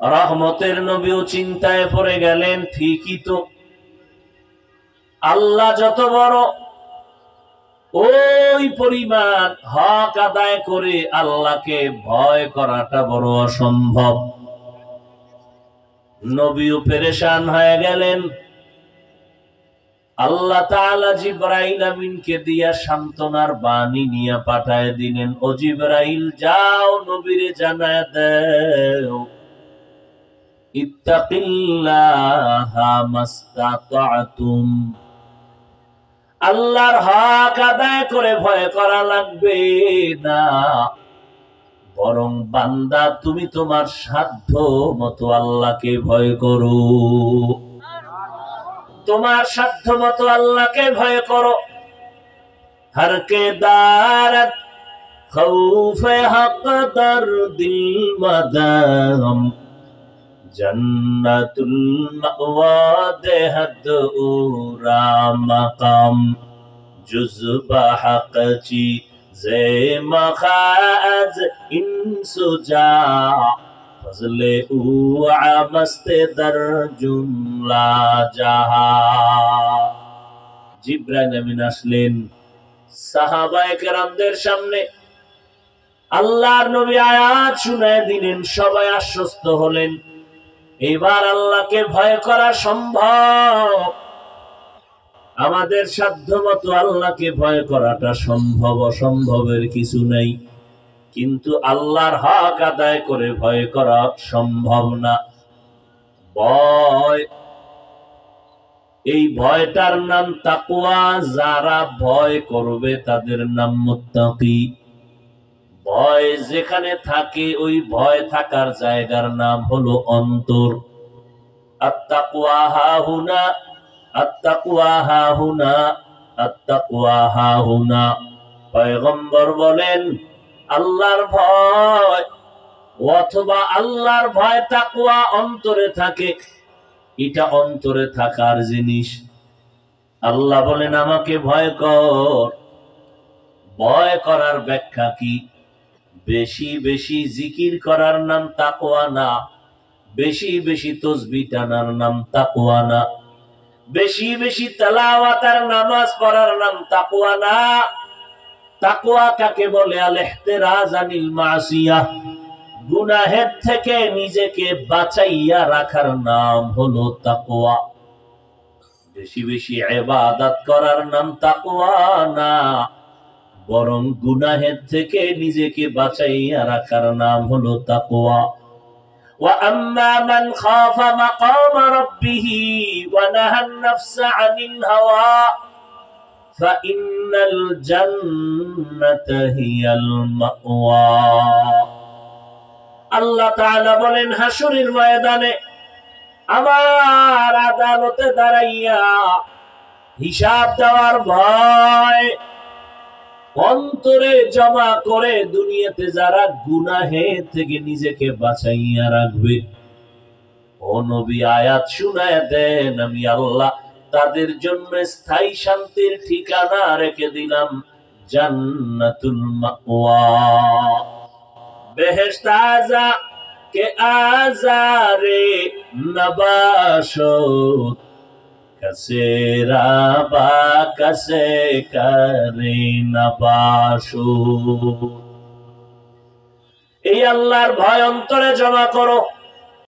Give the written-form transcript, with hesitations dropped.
রহমতের নবীও চিন্তায় পড়ে গেলেন, ঠিকই তো, আল্লাহ যত বড়, ওই পরিমাণ হক আদায় করে আল্লাহকে ভয় করাটা বড় অসম্ভব। নবীও পেরেশান হয়ে গেলেন। আল্লাহ তাআলা জিবরাইল আমিনকে দিয়া সান্ত্বনার বাণী নিয়ে পাঠায় দিলেন, ও জিবরাইল, যাও নবীরে জানায় দাও, ইত্তাকিল্লাহা মাস্তাতাতুম, আল্লাহর হক আদায় করে ভয় করা লাগবে না, বরং বান্দা তুমি তোমার সাধ্য মতো আল্লাহকে ভয় করো, তোমার সাধ্য মতো আল্লাহকে ভয় করো। হর কে দারত খৌফে হক দর দিল মদম, জন্নতুল মাওয়া দেহদ উরা মাকাম, জুজবা হক চি জে মখাজ ইনসুজা, ফজলে উ আমস্তে দর জুমলা জাহা। জিবরাইল আমিন আসলেন সাহাবায়ে কেরামদের সামনে, আল্লাহর নবী আয়াত শুনায় দিলেন, সবাই আশ্বস্ত হলেন, এবার আল্লাহকে ভয় করা সম্ভব, আমাদের সাধ্য মতো আল্লাহকে ভয় করাটা সম্ভব, অসম্ভবের কিছু নেই। কিন্তু আল্লাহর হক আদায় করে ভয় করা সম্ভব না। ভয়, এই ভয়টার নাম তাকওয়া, যারা ভয় করবে তাদের নাম মুত্তাকি। ভয় যেখানে থাকে, ওই ভয় থাকার জায়গার নাম হলো অন্তর। আত্তাকওয়া হাহুনা, আত্তাকওয়া হাহুনা, আত্তাকওয়া হাহুনা। পয়গম্বর বলেন, আল্লাহর ভয় অথবা আল্লাহর ভয় তাকওয়া অন্তরে থাকে, এটা অন্তরে থাকার জিনিস। আল্লাহ বলেন, আমাকে ভয় কর। ভয় করার ব্যাখ্যা কি? বেশি বেশি জিকির করার নাম তাকওয়া না, বেশি বেশি তাসবিহ টানার নাম তাকওয়া না, বেশি বেশি তেলাওয়াত আর নামাজ পড়ার নাম তাকওয়া না। তাকওয়া কাকে বলে? আল ইহতিরাজ আনিল মাসিয়াহ, গুনাহের থেকে নিজেকে বাঁচাইয়া রাখার নাম হলো তাকওয়া। বেশি বেশি ইবাদত করার নাম তাকওয়া না, বরং গুনাহের থেকে নিজেকে বাঁচাইয়া রাখার নাম হলো তাকওয়া। ওয়া আম্মা মান খাফা মাকাম রাব্বিহি ওয়া নাহান নাফসা আনিল হাওয়া ফাইন্নাল জান্নাতা হিয়াল মাওয়া। আল্লাহ তাআলা বলেন, হাসরের ময়দানে আমার আদালতে দাঁড়াইয়া হিসাব দেওয়ার ভয় অন্তরে জমা করে দুনিয়াতে যারা গুনাহে থেকে নিজেকে বাঁচাইয়া রাখবে, ও নবী আয়াত শুনায় দেন, আমি আল্লাহ তাদের জন্য স্থায়ী শান্তির ঠিকানা রেখে দিলাম, জান্নাতুল মাওয়া। বেহেশত আযা কে আযারে নবাশত, কাসে রাবা কাসে করে নবাশত। এই আল্লাহর ভয় অন্তরে জমা করো।